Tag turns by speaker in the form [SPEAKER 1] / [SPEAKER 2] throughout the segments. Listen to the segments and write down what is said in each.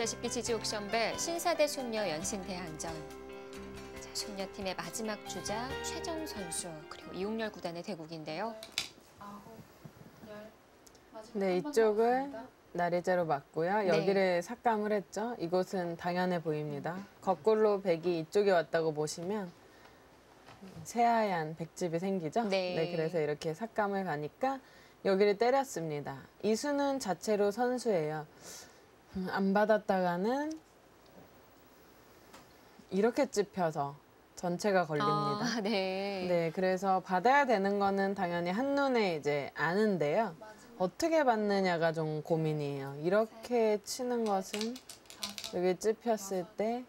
[SPEAKER 1] 제10기 지지옥션배 신사대 손녀 연신 대항전. 자, 손녀팀의 마지막 주자 최정 선수 그리고 이용렬 구단의 대국인데요.
[SPEAKER 2] 네, 이쪽을 나리자로 맞고요.
[SPEAKER 1] 네.
[SPEAKER 2] 여기를 삭감을 했죠. 이곳은 당연해 보입니다. 거꾸로 백이 이쪽에 왔다고 보시면 새하얀 백집이 생기죠.
[SPEAKER 1] 네.
[SPEAKER 2] 그래서 이렇게 삭감을 가니까 여기를 때렸습니다. 이 수는 자체로 선수예요. 안 받았다가는 이렇게 찝혀서 전체가 걸립니다.
[SPEAKER 1] 네.
[SPEAKER 2] 그래서 받아야 되는 거는 당연히 한눈에 이제 아는데요. 어떻게 받느냐가 좀 고민이에요. 이렇게 치는 것은 여기 찝혔을 때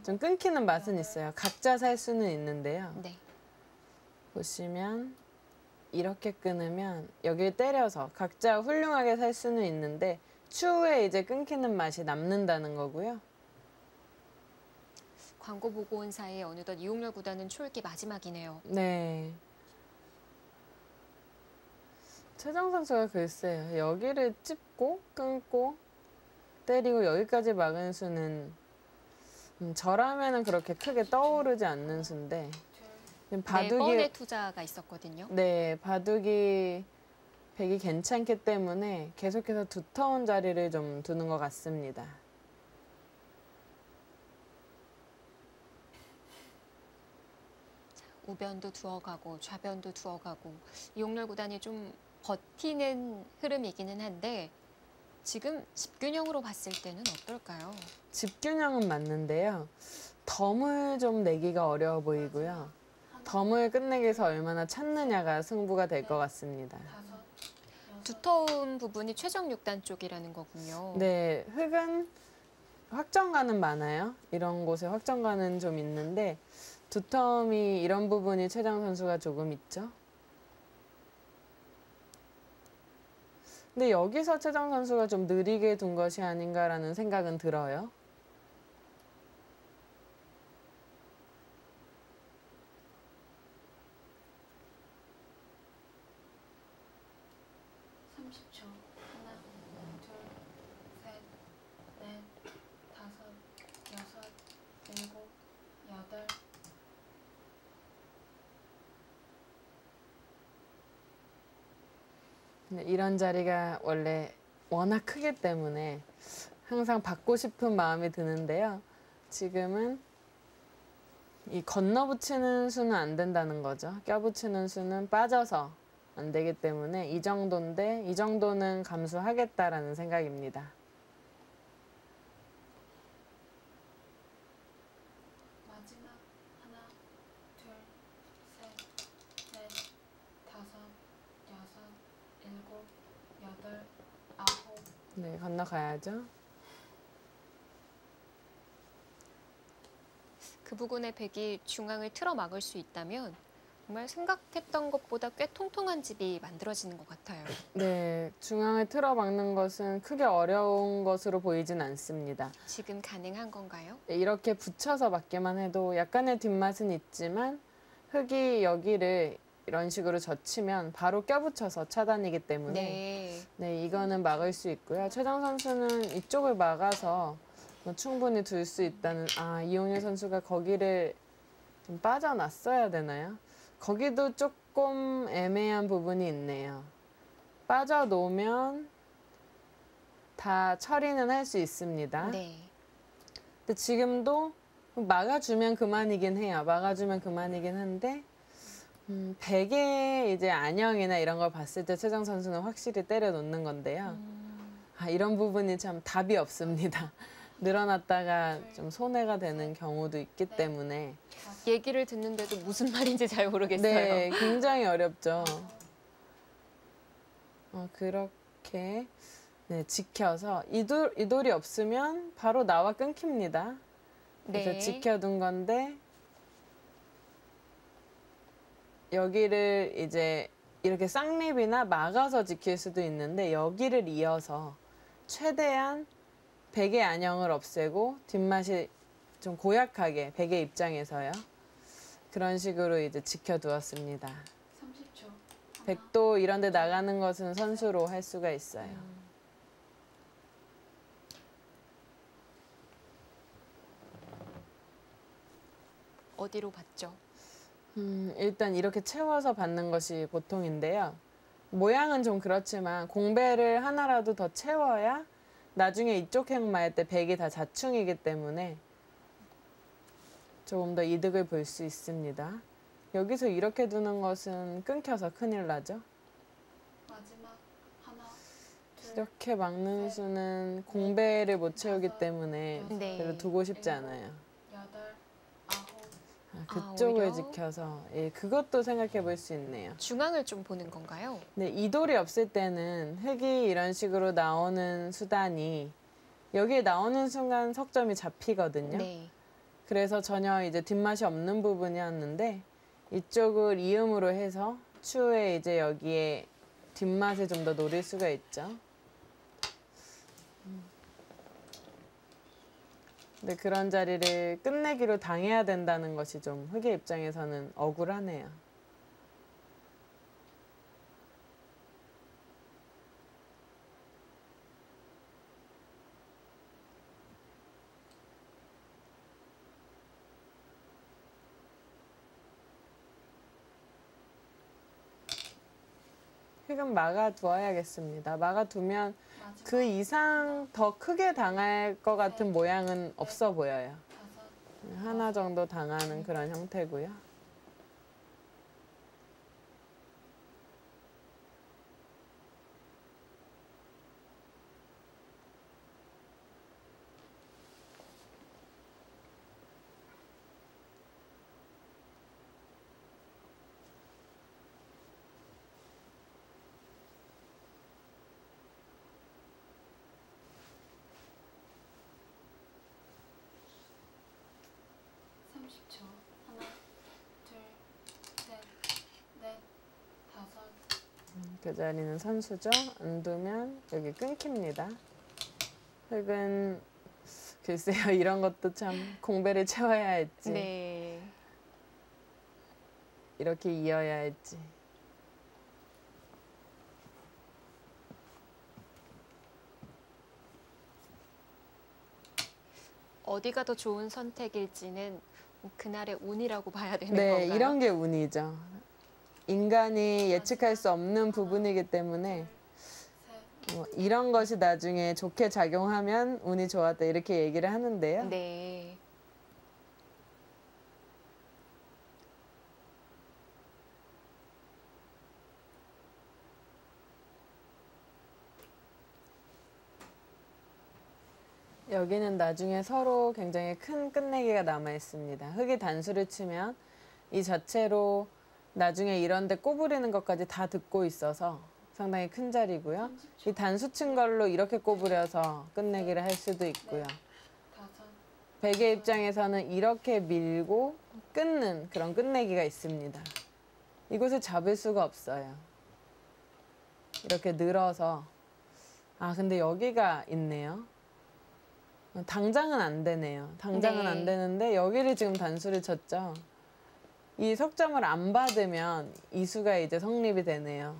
[SPEAKER 2] 좀 끊기는 맛은 있어요. 각자 살 수는 있는데요.
[SPEAKER 1] 네.
[SPEAKER 2] 보시면 이렇게 끊으면 여기를 때려서 각자 훌륭하게 살 수는 있는데 추후에 이제 끊기는 맛이 남는다는 거고요.
[SPEAKER 1] 광고 보고 온 사이에 어느덧 이용렬 구단은 초읽기 마지막이네요.
[SPEAKER 2] 네. 최정 선수가 글쎄요. 여기를 찝고 끊고 때리고 여기까지 막은 수는 저라면은 그렇게 크게 떠오르지 않는 수인데 바둑이
[SPEAKER 1] 네 번의 투자가 있었거든요.
[SPEAKER 2] 네, 바둑이 백이 괜찮기 때문에 계속해서 두터운 자리를 좀 두는 것 같습니다.
[SPEAKER 1] 우변도 두어가고 좌변도 두어가고 이용렬 구단이 좀 버티는 흐름이기는 한데 지금 집균형으로 봤을 때는 어떨까요?
[SPEAKER 2] 집균형은 맞는데요. 덤을 좀 내기가 어려워 보이고요. 덤을 끝내기 위해서 얼마나 찾느냐가 승부가 될 것 같습니다.
[SPEAKER 1] 두터운 부분이 최정 6단 쪽이라는 거군요.
[SPEAKER 2] 네, 흙은 확정가는 많아요. 이런 곳에 확정가는 좀 있는데 두텀이 이런 부분이 최정 선수가 조금 있죠. 근데 여기서 최정 선수가 좀 느리게 둔 것이 아닌가라는 생각은 들어요. 이런 자리가 원래 워낙 크기 때문에 항상 받고 싶은 마음이 드는데요. 지금은 이 건너붙이는 수는 안 된다는 거죠. 껴붙이는 수는 빠져서 안 되기 때문에 이 정도인데 이 정도는 감수하겠다라는 생각입니다. 네, 건너가야죠.
[SPEAKER 1] 그 부분에 백이 중앙을 틀어 막을 수 있다면 정말 생각했던 것보다 꽤 통통한 집이 만들어지는 것 같아요.
[SPEAKER 2] 네, 중앙을 틀어 막는 것은 크게 어려운 것으로 보이진 않습니다.
[SPEAKER 1] 지금 가능한 건가요?
[SPEAKER 2] 네, 이렇게 붙여서 막기만 해도 약간의 뒷맛은 있지만 흙이 여기를 이런 식으로 젖히면 바로 껴붙여서 차단이기 때문에 네, 이거는 막을 수 있고요. 최정 선수는 이쪽을 막아서 뭐 충분히 둘 수 있다는 이용렬 선수가 거기를 좀 빠져놨어야 되나요? 거기도 조금 애매한 부분이 있네요. 빠져놓으면 다 처리는 할 수 있습니다.
[SPEAKER 1] 네.
[SPEAKER 2] 근데 지금도 막아주면 그만이긴 해요. 막아주면 그만이긴 한데 백의 이제 안형이나 이런 걸 봤을 때 최정 선수는 확실히 때려 놓는 건데요. 이런 부분이 참 답이 없습니다. 늘어났다가 좀 손해가 되는 경우도 있기 때문에
[SPEAKER 1] 얘기를 듣는데도 무슨 말인지 잘 모르겠어요.
[SPEAKER 2] 네, 굉장히 어렵죠. 그렇게 네, 지켜서 이 돌이 없으면 바로 나와 끊깁니다. 그래서
[SPEAKER 1] 네.
[SPEAKER 2] 지켜둔 건데 여기를 이제 이렇게 쌍립이나 막아서 지킬 수도 있는데 여기를 이어서 최대한 백의 안형을 없애고 뒷맛이 좀 고약하게 백의 입장에서요. 그런 식으로 이제 지켜두었습니다.
[SPEAKER 3] 30초.
[SPEAKER 2] 백도 이런 데 나가는 것은 선수로 할 수가 있어요.
[SPEAKER 1] 어디로 받죠?
[SPEAKER 2] 일단 이렇게 채워서 받는 것이 보통인데요. 모양은 좀 그렇지만 공배를 하나라도 더 채워야 나중에 이쪽 행마할 때 백이 다 자충이기 때문에 조금 더 이득을 볼 수 있습니다. 여기서 이렇게 두는 것은 끊겨서 큰일 나죠.
[SPEAKER 3] 마지막 하나, 둘,
[SPEAKER 2] 이렇게 막는
[SPEAKER 3] 셋,
[SPEAKER 2] 수는 공배를 못 채우기
[SPEAKER 3] 다섯,
[SPEAKER 2] 때문에
[SPEAKER 3] 여섯,
[SPEAKER 1] 네.
[SPEAKER 2] 별로 두고 싶지
[SPEAKER 3] 일곱,
[SPEAKER 2] 않아요.
[SPEAKER 3] 여덟, 아홉.
[SPEAKER 2] 그쪽을
[SPEAKER 1] 오히려?
[SPEAKER 2] 지켜서 예, 그것도 생각해 볼 수 있네요.
[SPEAKER 1] 중앙을 좀 보는 건가요?
[SPEAKER 2] 네, 이 돌이 없을 때는 흙이 이런 식으로 나오는 수단이 여기에 나오는 순간 석점이 잡히거든요.
[SPEAKER 1] 네.
[SPEAKER 2] 그래서 전혀 이제 뒷맛이 없는 부분이었는데 이쪽을 이음으로 해서 추후에 이제 여기에 뒷맛을 좀 더 노릴 수가 있죠. 근데 그런 자리를 끝내기로 당해야 된다는 것이 좀 흙의 입장에서는 억울하네요. 흙은 막아두어야겠습니다. 막아두면
[SPEAKER 3] 마지막
[SPEAKER 2] 그 이상 더 크게 당할 것 같은 모양은 없어 보여요.
[SPEAKER 3] 다섯.
[SPEAKER 2] 하나 정도 당하는 그런 형태고요.
[SPEAKER 3] 하나, 둘, 셋, 넷, 다섯.
[SPEAKER 2] 그 자리는 선수죠. 안 두면 여기 끊깁니다. 흙은 글쎄요. 이런 것도 참 공배를 채워야 할지
[SPEAKER 1] 네.
[SPEAKER 2] 이렇게 이어야 할지.
[SPEAKER 1] 어디가 더 좋은 선택일지는 그날의 운이라고 봐야 되는
[SPEAKER 2] 네,
[SPEAKER 1] 건가요?
[SPEAKER 2] 이런 게 운이죠. 인간이 예측할 수 없는 부분이기 때문에 이런 것이 나중에 좋게 작용하면 운이 좋았다 이렇게 얘기를 하는데요.
[SPEAKER 1] 네.
[SPEAKER 2] 여기는 나중에 서로 굉장히 큰 끝내기가 남아 있습니다. 흙이 단수를 치면 이 자체로 나중에 이런 데 꼬부리는 것까지 다 듣고 있어서 상당히 큰 자리고요. 이 단수 친 걸로 이렇게 꼬부려서 끝내기를 할 수도 있고요. 백의 입장에서는 이렇게 밀고 끊는 그런 끝내기가 있습니다. 이곳을 잡을 수가 없어요. 이렇게 늘어서 근데 여기가 있네요. 당장은 안 되네요. 당장은
[SPEAKER 1] 네.
[SPEAKER 2] 안 되는데 여기를 지금 단수를 쳤죠. 이 석점을 안 받으면 이 수가 이제 성립이 되네요.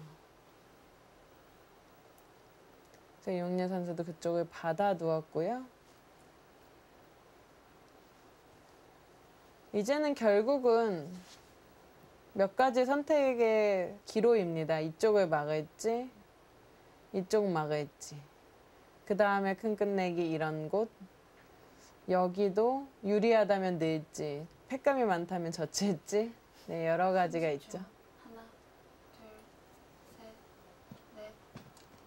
[SPEAKER 2] 그래서 이용렬 선수도 그쪽을 받아두었고요. 이제는 결국은 몇 가지 선택의 기로입니다. 이쪽을 막을지, 이쪽 막을지. 그 다음에 큰 끝내기 이런 곳. 여기도 유리하다면 늘지, 팩감이 많다면 젖힐지. 네, 여러 가지가 있죠.
[SPEAKER 3] 하나, 둘, 셋, 넷,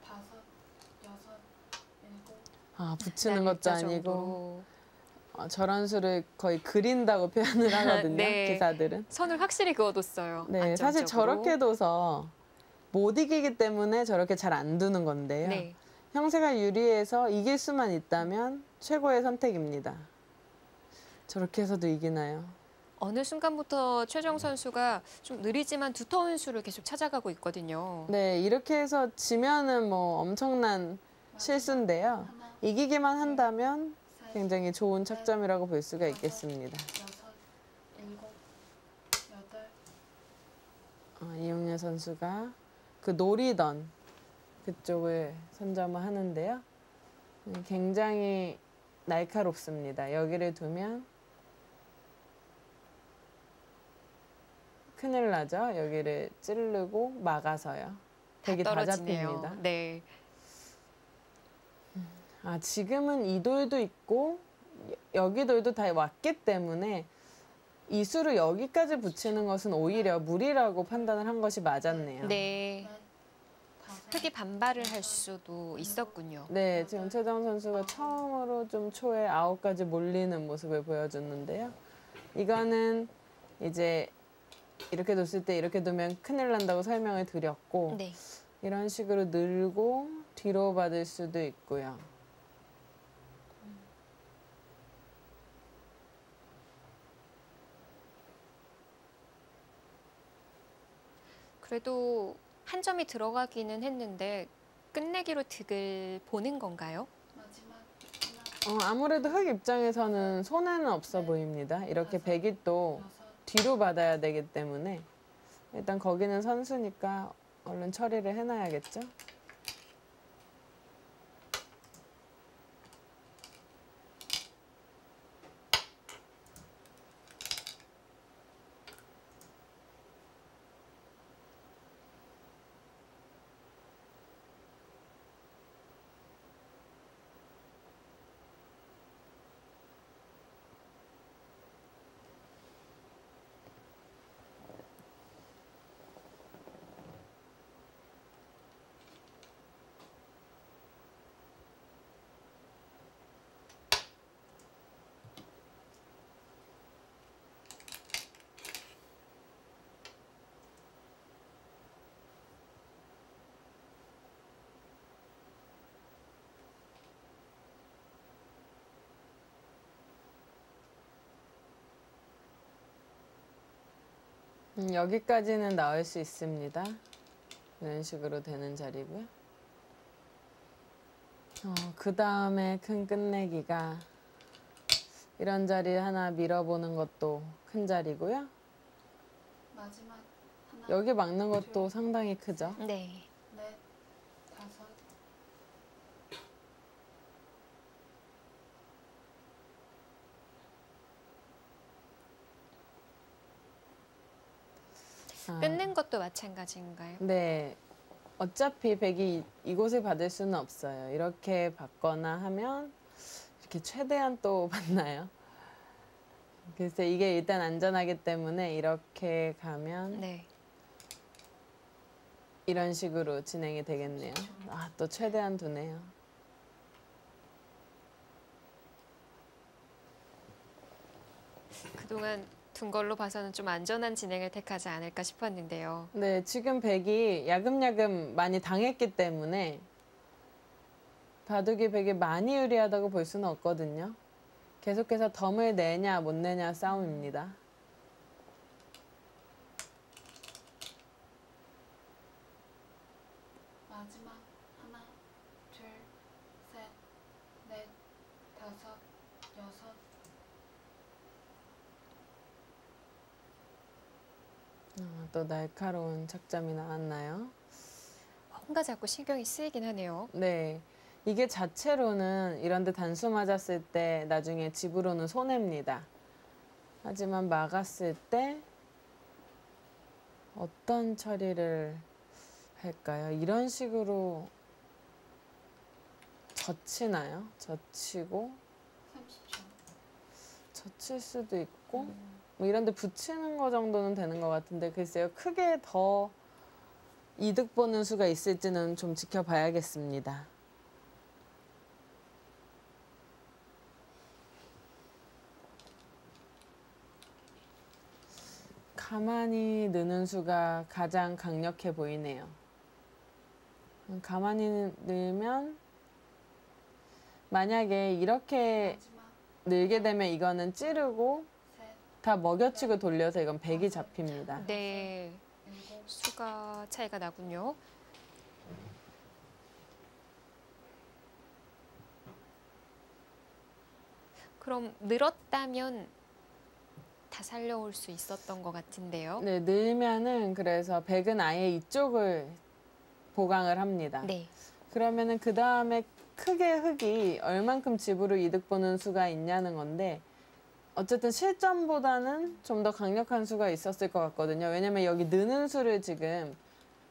[SPEAKER 3] 다섯, 여섯, 일곱.
[SPEAKER 2] 붙이는 것도 아니고
[SPEAKER 1] 정도로.
[SPEAKER 2] 저런 수를 거의 그린다고 표현을 하거든요.
[SPEAKER 1] 네.
[SPEAKER 2] 기사들은.
[SPEAKER 1] 선을 확실히 그어뒀어요.
[SPEAKER 2] 네, 사실
[SPEAKER 1] 안정적으로.
[SPEAKER 2] 저렇게 둬서 못 이기기 때문에 저렇게 잘 안 두는 건데요.
[SPEAKER 1] 네.
[SPEAKER 2] 형세가 유리해서 이길 수만 있다면 최고의 선택입니다. 저렇게 해서도 이기나요?
[SPEAKER 1] 어느 순간부터 최정 선수가 좀 느리지만 두터운 수를 계속 찾아가고 있거든요.
[SPEAKER 2] 네, 이렇게 해서 지면은 뭐 엄청난 실수인데요.
[SPEAKER 3] 하나,
[SPEAKER 2] 이기기만 한다면
[SPEAKER 3] 셋,
[SPEAKER 2] 굉장히 좋은 착점이라고 볼 수가 있겠습니다.
[SPEAKER 3] 여섯, 일곱, 여덟.
[SPEAKER 2] 이용렬 선수가 그 노리던 그쪽을 선점을 하는데요. 굉장히 날카롭습니다. 여기를 두면 큰일 나죠. 여기를 찌르고 막아서요. 백이 다
[SPEAKER 1] 떨어지네요.
[SPEAKER 2] 잡힙니다.
[SPEAKER 1] 네.
[SPEAKER 2] 아, 지금은 이 돌도 있고 여기 돌도 다 왔기 때문에 이 수를 여기까지 붙이는 것은 오히려 무리라고 판단을 한 것이 맞았네요.
[SPEAKER 1] 네. 흑이 반발을 할 수도 있었군요.
[SPEAKER 2] 네, 지금 최정 선수가 처음으로 좀 초에 9까지 몰리는 모습을 보여줬는데요. 이거는 이제 이렇게 뒀을 때 이렇게 두면 큰일 난다고 설명을 드렸고
[SPEAKER 1] 네.
[SPEAKER 2] 이런 식으로 늘고 뒤로 받을 수도 있고요.
[SPEAKER 1] 그래도 한 점이 들어가기는 했는데 끝내기로 득을 보는 건가요?
[SPEAKER 2] 아무래도 흑 입장에서는 손해는 없어 보입니다. 이렇게 백이 또 뒤로 받아야 되기 때문에 일단 거기는 선수니까 얼른 처리를 해놔야겠죠. 여기까지는 나올 수 있습니다. 이런 식으로 되는 자리고요. 그 다음에 큰 끝내기가 이런 자리 하나 밀어보는 것도 큰 자리고요.
[SPEAKER 3] 마지막 하나,
[SPEAKER 2] 여기 막는 것도 상당히 크죠.
[SPEAKER 1] 네.
[SPEAKER 3] 넷, 다섯.
[SPEAKER 1] 끊는 것도 마찬가지인가요?
[SPEAKER 2] 네. 어차피 백이 이곳을 받을 수는 없어요. 이렇게 받거나 하면 이렇게 최대한 또 받나요? 그래서 이게 일단 안전하기 때문에 이렇게 가면
[SPEAKER 1] 네.
[SPEAKER 2] 이런 식으로 진행이 되겠네요. 아, 또 최대한 두네요.
[SPEAKER 1] 그동안 둔 걸로 봐서는 좀 안전한 진행을 택하지 않을까 싶었는데요.
[SPEAKER 2] 네, 지금 백이 야금야금 많이 당했기 때문에 바둑이 백이 많이 유리하다고 볼 수는 없거든요. 계속해서 덤을 내냐 못 내냐 싸움입니다.
[SPEAKER 3] 마지막 하나, 둘, 셋, 넷, 다섯, 여섯.
[SPEAKER 2] 또 날카로운 착점이 나왔나요?
[SPEAKER 1] 뭔가 자꾸 신경이 쓰이긴 하네요.
[SPEAKER 2] 네. 이게 자체로는 이런데 단수 맞았을 때 나중에 집으로는 손해입니다. 하지만 막았을 때 어떤 처리를 할까요? 이런 식으로 젖히나요? 젖히고
[SPEAKER 3] 30초.
[SPEAKER 2] 젖힐 수도 있고 뭐 이런 데 붙이는 거 정도는 되는 것 같은데 글쎄요. 크게 더 이득 보는 수가 있을지는 좀 지켜봐야겠습니다. 가만히 느는 수가 가장 강력해 보이네요. 가만히 늘면 만약에 이렇게
[SPEAKER 3] 마지막
[SPEAKER 2] 늘게 되면 이거는 찌르고
[SPEAKER 3] 셋,
[SPEAKER 2] 다 먹여치고 돌려서 이건 백이 잡힙니다.
[SPEAKER 1] 네.
[SPEAKER 3] 일곱.
[SPEAKER 1] 수가 차이가 나군요. 그럼 늘었다면 다 살려올 수 있었던 것 같은데요.
[SPEAKER 2] 네, 늘면은 그래서 백은 아예 이쪽을 보강을 합니다.
[SPEAKER 1] 네.
[SPEAKER 2] 그러면은 그 다음에 크게 흑이 얼만큼 집으로 이득 보는 수가 있냐는 건데 어쨌든 실점보다는 좀 더 강력한 수가 있었을 것 같거든요. 왜냐면 여기 느는 수를 지금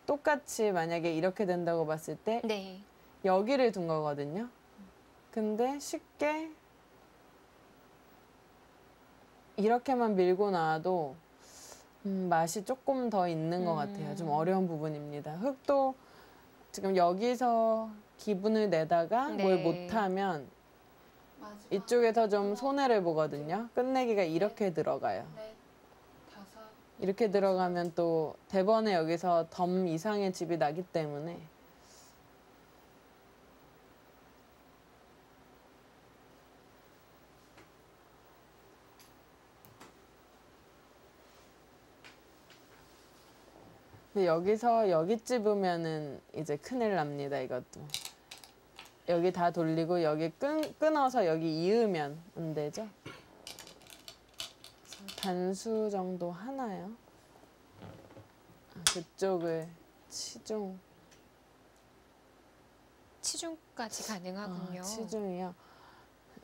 [SPEAKER 2] 똑같이 만약에 이렇게 된다고 봤을 때
[SPEAKER 1] 네.
[SPEAKER 2] 여기를 둔 거거든요. 근데 쉽게 이렇게만 밀고 나와도 맛이 조금 더 있는 것 같아요. 좀 어려운 부분입니다. 흑도 지금 여기서 기분을 내다가
[SPEAKER 1] 네.
[SPEAKER 2] 뭘 못하면 이쪽에서 좀 손해를 보거든요. 끝내기가 이렇게 들어가요.
[SPEAKER 3] 넷, 다섯,
[SPEAKER 2] 이렇게 들어가면 또 대번에 여기서 덤 이상의 집이 나기 때문에 근데 여기서 여기 집으면은 이제 큰일 납니다. 이것도 여기 다 돌리고 여기 끊어서 여기 이으면 안 되죠. 단수 정도 하나요? 그쪽을
[SPEAKER 1] 치중까지 가능하군요.
[SPEAKER 2] 치중이요.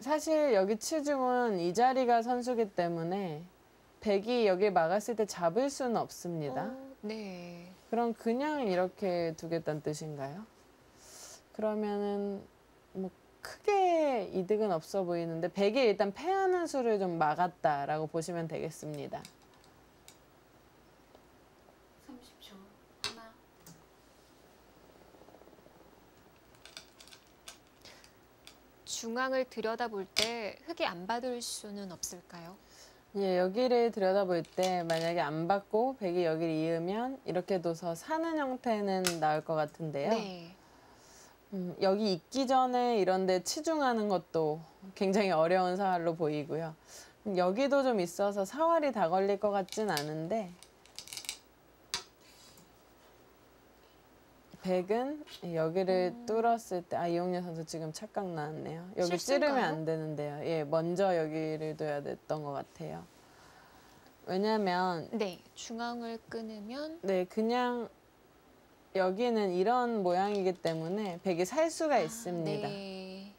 [SPEAKER 2] 사실 여기 치중은 이 자리가 선수기 때문에 백이 여기 막았을 때 잡을 수는 없습니다.
[SPEAKER 1] 네.
[SPEAKER 2] 그럼 그냥 이렇게 두겠다는 뜻인가요? 그러면은 뭐 크게 이득은 없어 보이는데 백이 일단 패하는 수를 좀 막았다라고 보시면 되겠습니다.
[SPEAKER 3] 30초. 하나,
[SPEAKER 1] 중앙을 들여다볼 때 흑이 안 받을 수는 없을까요?
[SPEAKER 2] 예, 여기를 들여다볼 때 만약에 안 받고 백이 여기를 이으면 이렇게 둬서 사는 형태는 나올 것 같은데요.
[SPEAKER 1] 네.
[SPEAKER 2] 여기 있기 전에 이런데 치중하는 것도 굉장히 어려운 사활로 보이고요. 여기도 좀 있어서 사활이 다 걸릴 것 같진 않은데 백은 여기를 뚫었을 때 이용렬 선수 지금 착각 나왔네요. 여기
[SPEAKER 1] 실수인가요?
[SPEAKER 2] 찌르면 안 되는데요. 예, 먼저 여기를 둬야 됐던 것 같아요. 왜냐면
[SPEAKER 1] 네. 중앙을 끊으면
[SPEAKER 2] 네, 그냥 여기는 이런 모양이기 때문에 백이 살 수가 있습니다.
[SPEAKER 1] 네.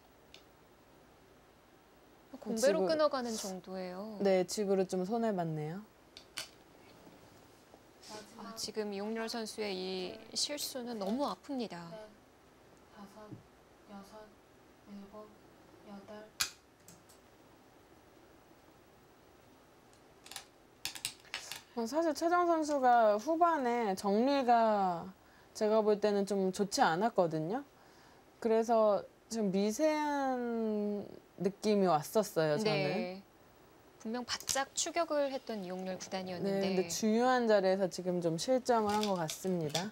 [SPEAKER 1] 공배로
[SPEAKER 2] 집으로-
[SPEAKER 1] 끊어가는 정도예요.
[SPEAKER 2] 네, 집으로 좀 손해봤네요.
[SPEAKER 3] 마지막.
[SPEAKER 1] 지금 이용렬 선수의 이 실수는 너무 아픕니다.
[SPEAKER 3] 넷, 다섯, 여섯, 일곱, 여덟.
[SPEAKER 2] 사실 최정 선수가 후반에 정리가 제가 볼 때는 좀 좋지 않았거든요. 그래서 좀 미세한 느낌이 왔었어요, 저는.
[SPEAKER 1] 네. 분명 바짝 추격을 했던 이용렬 구단이었는데.
[SPEAKER 2] 네, 근데 중요한 자리에서 지금 좀 실점을 한 것 같습니다.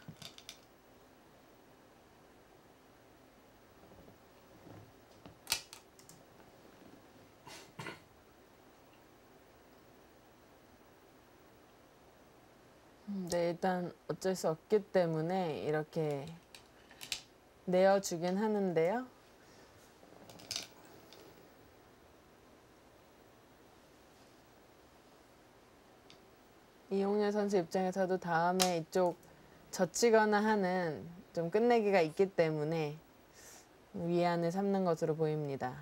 [SPEAKER 2] 네, 일단 어쩔 수 없기 때문에 이렇게 내어주긴 하는데요. 이용렬 선수 입장에서도 다음에 이쪽 젖히거나 하는 좀 끝내기가 있기 때문에 위안을 삼는 것으로 보입니다.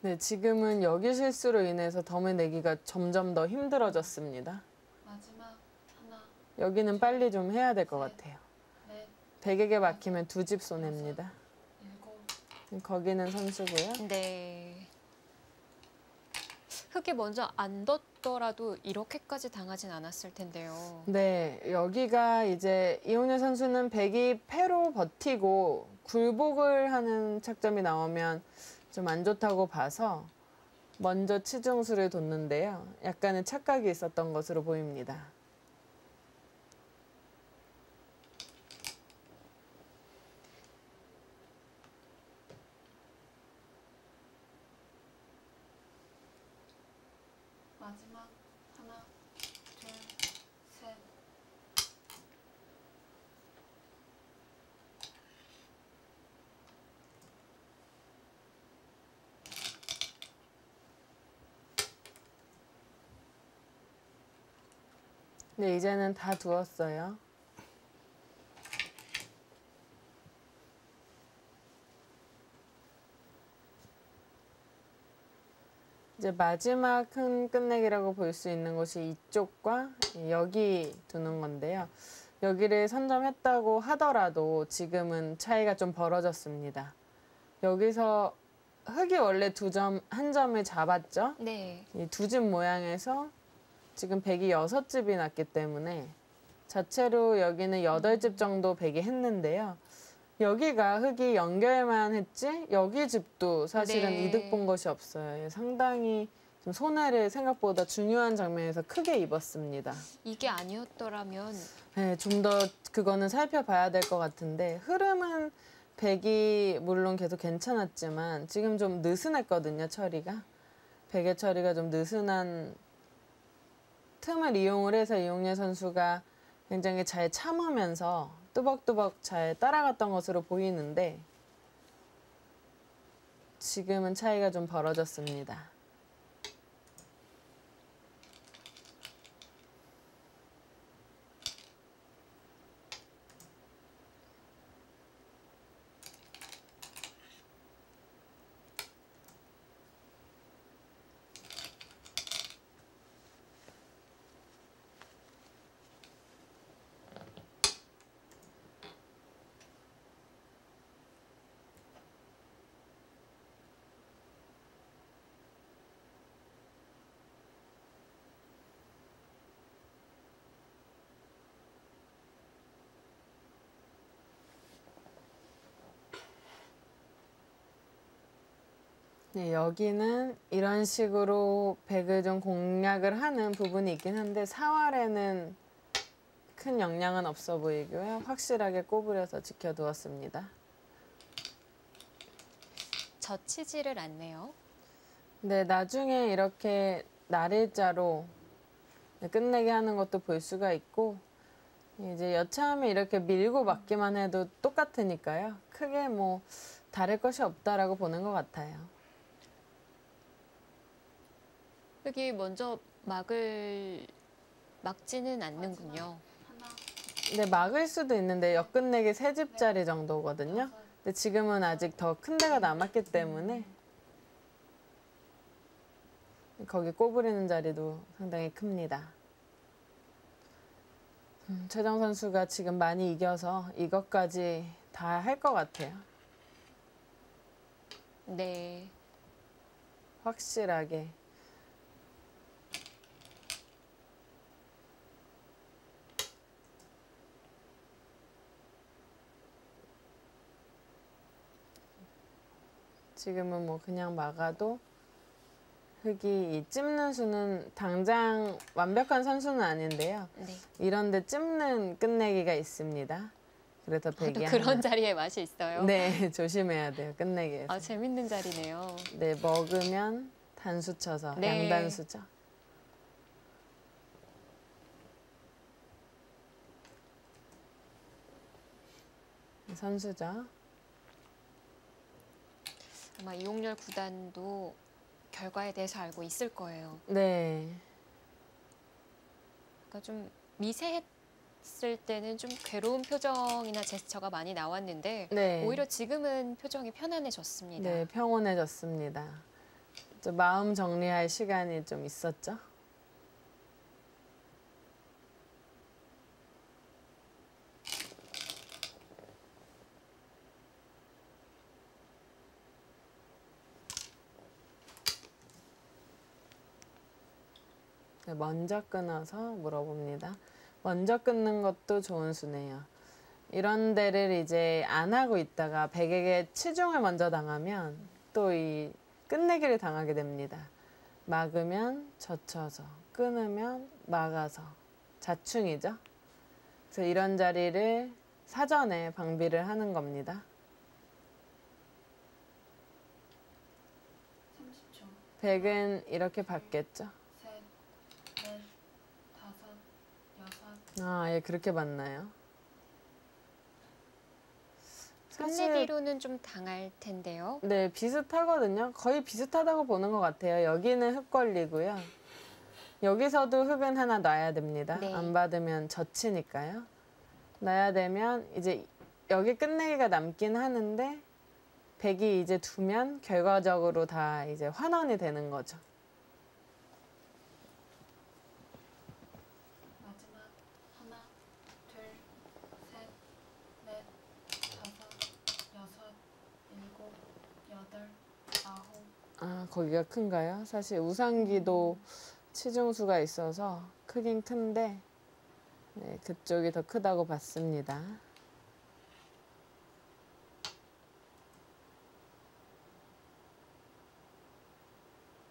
[SPEAKER 2] 네, 지금은 여기 실수로 인해서 덤을 내기가 점점 더 힘들어졌습니다.
[SPEAKER 3] 마지막. 하나,
[SPEAKER 2] 여기는 빨리 좀 해야 될 것 같아요.
[SPEAKER 3] 넷,
[SPEAKER 2] 백에게 막히면 두 집 손해입니다.
[SPEAKER 3] 일곱.
[SPEAKER 2] 거기는 선수고요.
[SPEAKER 1] 네. 흑이 먼저 안 뒀더라도 이렇게까지 당하진 않았을 텐데요.
[SPEAKER 2] 네, 여기가 이제 이용렬 선수는 백이 패로 버티고 굴복을 하는 착점이 나오면 좀 안 좋다고 봐서 먼저 치중수를 뒀는데요. 약간의 착각이 있었던 것으로 보입니다.
[SPEAKER 3] 마지막.
[SPEAKER 2] 네, 이제는 다 두었어요. 이제 마지막 큰 끝내기라고 볼 수 있는 곳이 이쪽과 여기 두는 건데요. 여기를 선점했다고 하더라도 지금은 차이가 좀 벌어졌습니다. 여기서 흙이 원래 한 점을 잡았죠?
[SPEAKER 1] 네.
[SPEAKER 2] 이 두 집 모양에서 지금 백이 6집이 났기 때문에 자체로 여기는 8집 정도 백이 했는데요. 여기가 흙이 연결만 했지 여기 집도 사실은
[SPEAKER 1] 네.
[SPEAKER 2] 이득 본 것이 없어요. 상당히 좀 손해를 생각보다 중요한 장면에서 크게 입었습니다.
[SPEAKER 1] 이게 아니었더라면
[SPEAKER 2] 네, 좀 더 그거는 살펴봐야 될 것 같은데 흐름은 백이 물론 계속 괜찮았지만 지금 좀 느슨했거든요, 처리가. 백의 처리가 좀 느슨한 틈을 이용을 해서 이용렬 선수가 굉장히 잘 참으면서 뚜벅뚜벅 잘 따라갔던 것으로 보이는데 지금은 차이가 좀 벌어졌습니다. 네, 여기는 이런 식으로 백을 좀 공략을 하는 부분이 있긴 한데 사활에는 큰 영향은 없어 보이고요. 확실하게 꼬부려서 지켜두었습니다.
[SPEAKER 1] 젖히지를 않네요.
[SPEAKER 2] 네, 나중에 이렇게 날일자로 끝내게 하는 것도 볼 수가 있고 이제 여차하면 이렇게 밀고 맞기만 해도 똑같으니까요. 크게 뭐 다를 것이 없다라고 보는 것 같아요.
[SPEAKER 1] 흙이 먼저 막지는 않는군요.
[SPEAKER 3] 하나,
[SPEAKER 2] 네, 막을 수도 있는데 역끝내기 3집짜리 정도거든요. 근데 지금은 아직 더 큰 데가 남았기 때문에 거기 꼬부리는 자리도 상당히 큽니다. 최정 선수가 지금 많이 이겨서 이것까지 다 할 것 같아요.
[SPEAKER 1] 네.
[SPEAKER 2] 확실하게. 지금은 뭐 그냥 막아도 흙이 이 찝는 수는 당장 완벽한 선수는 아닌데요.
[SPEAKER 1] 네.
[SPEAKER 2] 이런데 찝는 끝내기가 있습니다. 그래서
[SPEAKER 1] 또
[SPEAKER 2] 백이
[SPEAKER 1] 그런 자리에 맛이 있어요.
[SPEAKER 2] 네, 조심해야 돼요. 끝내기에서.
[SPEAKER 1] 아, 재밌는 자리네요.
[SPEAKER 2] 네, 먹으면 단수 쳐서
[SPEAKER 1] 네.
[SPEAKER 2] 양단수죠. 선수죠.
[SPEAKER 1] 아마 이용렬 구단도 결과에 대해서 알고 있을 거예요.
[SPEAKER 2] 네.
[SPEAKER 1] 그러니까 좀 미세했을 때는 좀 괴로운 표정이나 제스처가 많이 나왔는데
[SPEAKER 2] 네.
[SPEAKER 1] 오히려 지금은 표정이 편안해졌습니다.
[SPEAKER 2] 네, 평온해졌습니다. 좀 마음 정리할 시간이 좀 있었죠. 네, 먼저 끊어서 물어봅니다. 먼저 끊는 것도 좋은 수네요. 이런 데를 이제 안 하고 있다가 백에게 치중을 먼저 당하면 또 이 끝내기를 당하게 됩니다. 막으면 젖혀서, 끊으면 막아서 자충이죠. 그래서 이런 자리를 사전에 방비를 하는 겁니다.
[SPEAKER 3] 30초.
[SPEAKER 2] 백은 이렇게 받겠죠.
[SPEAKER 3] 셋, 넷, 다섯, 여섯.
[SPEAKER 2] 아, 예, 그렇게 받나요?
[SPEAKER 1] 끝내기로는 좀 당할 텐데요.
[SPEAKER 2] 네, 비슷하거든요. 거의 비슷하다고 보는 것 같아요. 여기는 흙 걸리고요. 여기서도 흙은 하나 놔야 됩니다.
[SPEAKER 1] 네.
[SPEAKER 2] 안 받으면 젖히니까요. 놔야 되면 이제 여기 끝내기가 남긴 하는데 백이 이제 두면 결과적으로 다 이제 환원이 되는 거죠.
[SPEAKER 3] 마지막 하나, 둘, 셋, 넷, 다섯, 여섯, 일곱, 여덟, 아홉.
[SPEAKER 2] 아, 거기가 큰가요? 사실 우상기도 치중수가 있어서 크긴 큰데 네, 그쪽이 더 크다고 봤습니다.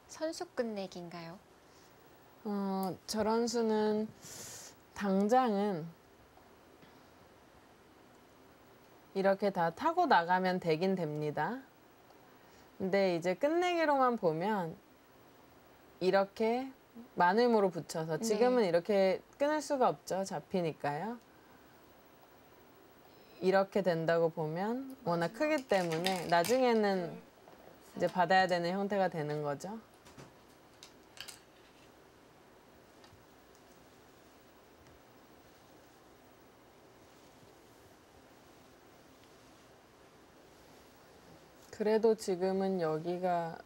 [SPEAKER 1] 선수 끝내기인가요?
[SPEAKER 2] 저런 수는 당장은 이렇게 다 타고 나가면 되긴 됩니다. 근데 이제 끝내기로만 보면 이렇게 마늘모로 붙여서 지금은
[SPEAKER 1] 네.
[SPEAKER 2] 이렇게 끊을 수가 없죠. 잡히니까요. 이렇게 된다고 보면 워낙 크기 때문에 나중에는 이제 받아야 되는 형태가 되는 거죠. 그래도 지금은 여기가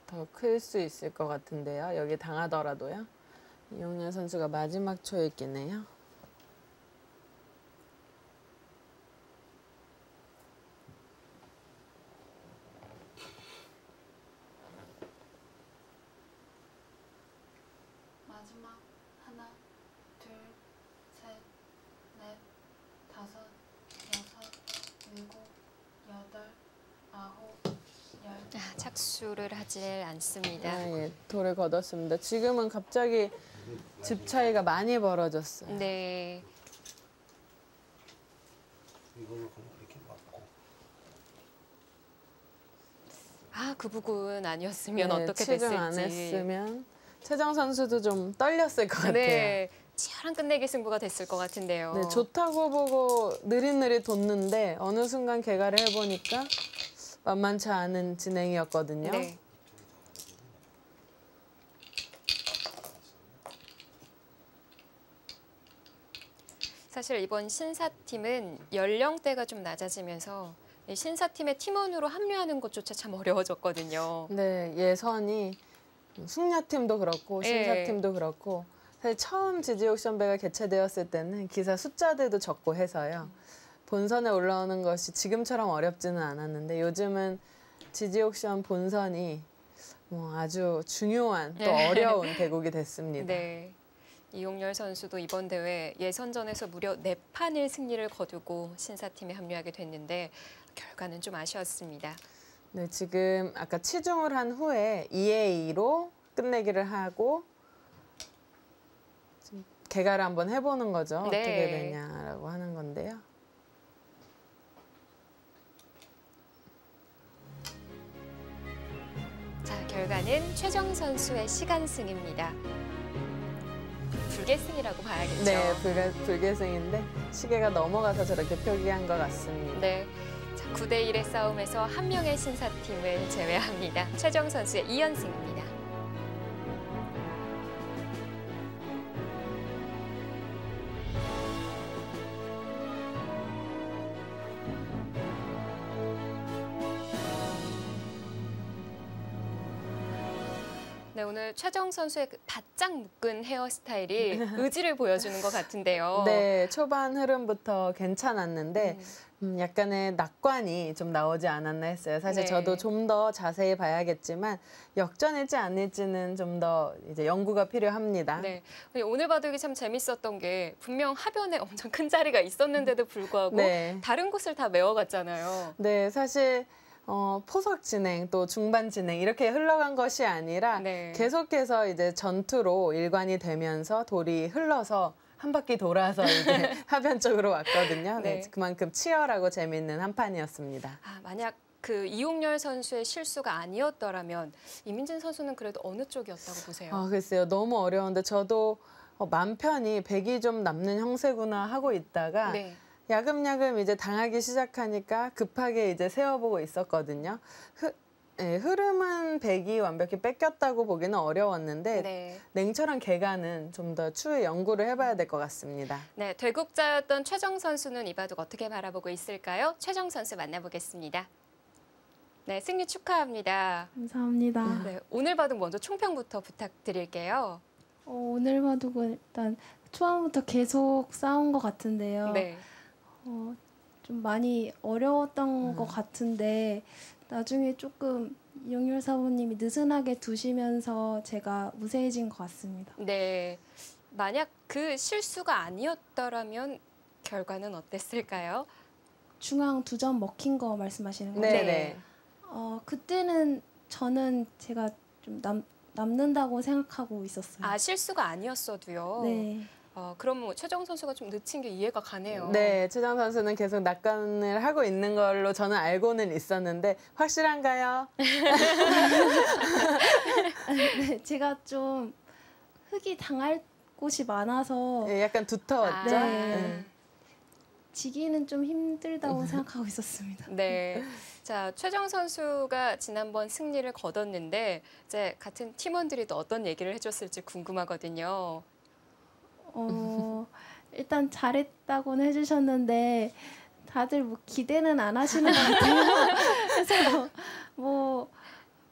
[SPEAKER 2] 더 클 수 있을 것 같은데요. 여기 당하더라도요. 이용렬 선수가 마지막 초에 있겠네요.
[SPEAKER 3] 마지막 하나, 둘, 셋, 넷, 다섯, 여섯, 일곱, 여덟, 아홉, 열.
[SPEAKER 1] 아, 착수를 하질 않습니다.
[SPEAKER 2] 아, 예, 돌을 걷었습니다. 지금은 갑자기 집 차이가 많이 벌어졌어요.
[SPEAKER 1] 네.
[SPEAKER 4] 이걸로 그냥 이렇게 맞고.
[SPEAKER 1] 아, 그 부분 아니었으면
[SPEAKER 2] 네,
[SPEAKER 1] 어떻게
[SPEAKER 2] 치중
[SPEAKER 1] 됐을지.
[SPEAKER 2] 안 했으면 최정 선수도 좀 떨렸을 것 같아요.
[SPEAKER 1] 네. 치열한 끝내기 승부가 됐을 것 같은데요.
[SPEAKER 2] 네, 좋다고 보고 느릿느릿 뒀는데 어느 순간 개가를 해보니까 만만치 않은 진행이었거든요.
[SPEAKER 1] 네. 사실 이번 신사팀은 연령대가 좀 낮아지면서 이 신사팀의 팀원으로 합류하는 것조차 참 어려워졌거든요.
[SPEAKER 2] 네, 예선이 숙녀팀도 그렇고
[SPEAKER 1] 네.
[SPEAKER 2] 신사팀도 그렇고 사실 처음 지지옥션배가 개최되었을 때는 기사 숫자들도 적고 해서요. 본선에 올라오는 것이 지금처럼 어렵지는 않았는데 요즘은 지지옥션 본선이 뭐 아주 중요한 또
[SPEAKER 1] 네.
[SPEAKER 2] 어려운 대국이 됐습니다.
[SPEAKER 1] 네. 이용렬 선수도 이번 대회 예선전에서 무려 4판을 승리를 거두고 신사팀에 합류하게 됐는데 결과는 좀 아쉬웠습니다.
[SPEAKER 2] 네, 지금 아까 치중을 한 후에 2에2로 끝내기를 하고 지금 개가를 한번 해보는 거죠.
[SPEAKER 1] 네.
[SPEAKER 2] 어떻게 되냐라고 하는 건데요.
[SPEAKER 1] 자, 결과는 최정 선수의 시간승입니다. 불계승이라고 봐야겠죠.
[SPEAKER 2] 네, 불계승인데 시계가 넘어가서 저렇게 표기한 것 같습니다.
[SPEAKER 1] 네. 자, 9대1의 싸움에서 한 명의 신사팀을 제외합니다. 최정 선수의 2연승입니다. 네, 오늘 최정 선수의 그 바짝 묶은 헤어스타일이 의지를 보여주는 것 같은데요.
[SPEAKER 2] 네, 초반 흐름부터 괜찮았는데 약간의 낙관이 좀 나오지 않았나 했어요. 사실
[SPEAKER 1] 네.
[SPEAKER 2] 저도 좀 더 자세히 봐야겠지만 역전일지 아닐지는 좀 더 이제 연구가 필요합니다.
[SPEAKER 1] 네. 오늘 바둑이 참 재밌었던 게 분명 하변에 엄청 큰 자리가 있었는데도 불구하고
[SPEAKER 2] 네.
[SPEAKER 1] 다른 곳을 다 메워갔잖아요.
[SPEAKER 2] 네, 사실 포석 진행 또 중반 진행 이렇게 흘러간 것이 아니라
[SPEAKER 1] 네.
[SPEAKER 2] 계속해서 이제 전투로 일관이 되면서 돌이 흘러서 한 바퀴 돌아서 이제 하변 쪽으로 왔거든요. 네.
[SPEAKER 1] 네.
[SPEAKER 2] 그만큼 치열하고 재미있는 한 판이었습니다.
[SPEAKER 1] 아, 만약 그 이용렬 선수의 실수가 아니었더라면 이민진 선수는 그래도 어느 쪽이었다고 보세요?
[SPEAKER 2] 글쎄요. 너무 어려운데 저도 맘 편히 백이 좀 남는 형세구나 하고 있다가
[SPEAKER 1] 네.
[SPEAKER 2] 야금야금 이제 당하기 시작하니까 급하게 이제 세워보고 있었거든요. 네, 흐름은 100이 완벽히 뺏겼다고 보기는 어려웠는데
[SPEAKER 1] 네.
[SPEAKER 2] 냉철한 개가는 좀 더 추후에 연구를 해봐야 될 것 같습니다.
[SPEAKER 1] 네, 되국자였던 최정 선수는 이 바둑 어떻게 바라보고 있을까요? 최정 선수 만나보겠습니다. 네, 승리 축하합니다.
[SPEAKER 5] 감사합니다.
[SPEAKER 1] 네, 오늘 바둑 먼저 총평부터 부탁드릴게요.
[SPEAKER 5] 오늘 바둑은 일단 초반부터 계속 싸운 것 같은데요.
[SPEAKER 1] 네.
[SPEAKER 5] 좀 많이 어려웠던 것 같은데 나중에 조금 이영렬 사부님이 느슨하게 두시면서 제가 우세해진 것 같습니다.
[SPEAKER 1] 네, 만약 그 실수가 아니었더라면 결과는 어땠을까요?
[SPEAKER 5] 중앙 2점 먹힌 거 말씀하시는 거죠?
[SPEAKER 2] 네네.
[SPEAKER 5] 그때는 저는 제가 좀 남는다고 생각하고 있었어요.
[SPEAKER 1] 아, 실수가 아니었어도요.
[SPEAKER 5] 네.
[SPEAKER 1] 그럼 뭐 최정 선수가 좀 늦춘 게 이해가 가네요.
[SPEAKER 2] 네, 최정 선수는 계속 낙관을 하고 있는 걸로 저는 알고는 있었는데 확실한가요?
[SPEAKER 5] 네, 제가 좀 흑이 당할 곳이 많아서
[SPEAKER 2] 네, 약간 두터웠죠?
[SPEAKER 5] 네. 지기는 좀 힘들다고 생각하고 있었습니다.
[SPEAKER 1] 네. 자, 최정 선수가 지난번 승리를 거뒀는데 이제 같은 팀원들이 또 어떤 얘기를 해줬을지 궁금하거든요.
[SPEAKER 5] 일단 잘했다고는 해주셨는데 다들 뭐 기대는 안 하시는 것 같아요. 그래서 뭐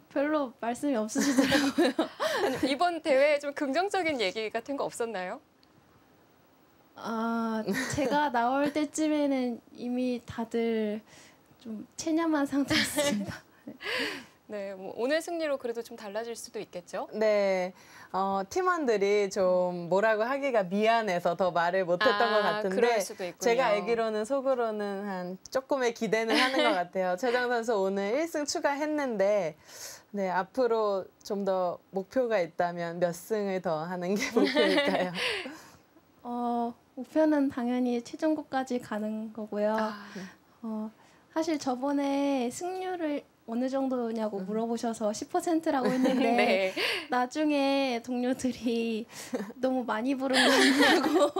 [SPEAKER 5] 별로 말씀이 없으시더라고요.
[SPEAKER 1] 아니, 이번 대회에 좀 긍정적인 얘기 같은 거 없었나요?
[SPEAKER 5] 제가 나올 때쯤에는 이미 다들 좀 체념한 상태였습니다.
[SPEAKER 1] 네, 뭐 오늘 승리로 그래도 좀 달라질 수도 있겠죠?
[SPEAKER 2] 네, 팀원들이 좀 뭐라고 하기가 미안해서 더 말을 못했던 것 같은데
[SPEAKER 1] 그럴 수도 있군요.
[SPEAKER 2] 제가 알기로는 속으로는 한 조금의 기대는 하는 것 같아요. 최정 선수 오늘 1승 추가했는데 네, 앞으로 좀 더 목표가 있다면 몇 승을 더 하는 게 목표일까요?
[SPEAKER 5] 목표는 당연히 최종국까지 가는 거고요. 사실 저번에 승률을 어느 정도냐고 물어보셔서 10%라고 했는데
[SPEAKER 1] 네.
[SPEAKER 5] 나중에 동료들이 너무 많이 부른 거냐고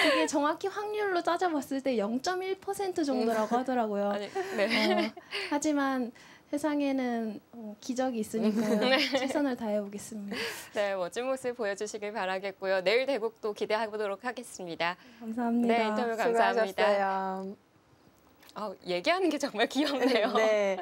[SPEAKER 5] 그게 정확히 확률로 따져봤을 때 0.1% 정도라고 하더라고요.
[SPEAKER 1] 아니, 네.
[SPEAKER 5] 하지만 세상에는 기적이 있으니까요. 최선을 다해보겠습니다.
[SPEAKER 1] 네, 멋진 모습 보여주시길 바라겠고요. 내일 대국도 기대해보도록 하겠습니다.
[SPEAKER 5] 감사합니다.
[SPEAKER 1] 네, 인터뷰 감사합니다.
[SPEAKER 2] 수고하셨어요.
[SPEAKER 1] 얘기하는 게 정말 귀엽네요.
[SPEAKER 2] 네,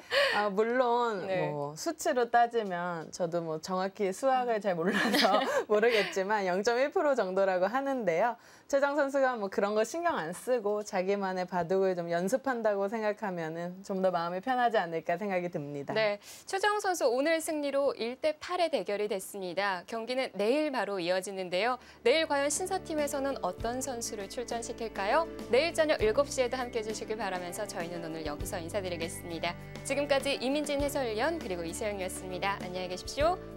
[SPEAKER 2] 물론
[SPEAKER 1] 네.
[SPEAKER 2] 뭐 수치로 따지면 저도 뭐 정확히 수학을 잘 몰라서 모르겠지만 0.1% 정도라고 하는데요. 최정 선수가 뭐 그런 거 신경 안 쓰고 자기만의 바둑을 좀 연습한다고 생각하면은 좀 더 마음이 편하지 않을까 생각이 듭니다.
[SPEAKER 1] 네, 최정 선수 오늘 승리로 1대8의 대결이 됐습니다. 경기는 내일 바로 이어지는데요. 내일 과연 신서팀에서는 어떤 선수를 출전시킬까요? 내일 저녁 7시에도 함께해 주시길 바라면서 저희는 오늘 여기서 인사드리겠습니다. 지금까지 이민진 해설위원 그리고 이세영이었습니다. 안녕히 계십시오.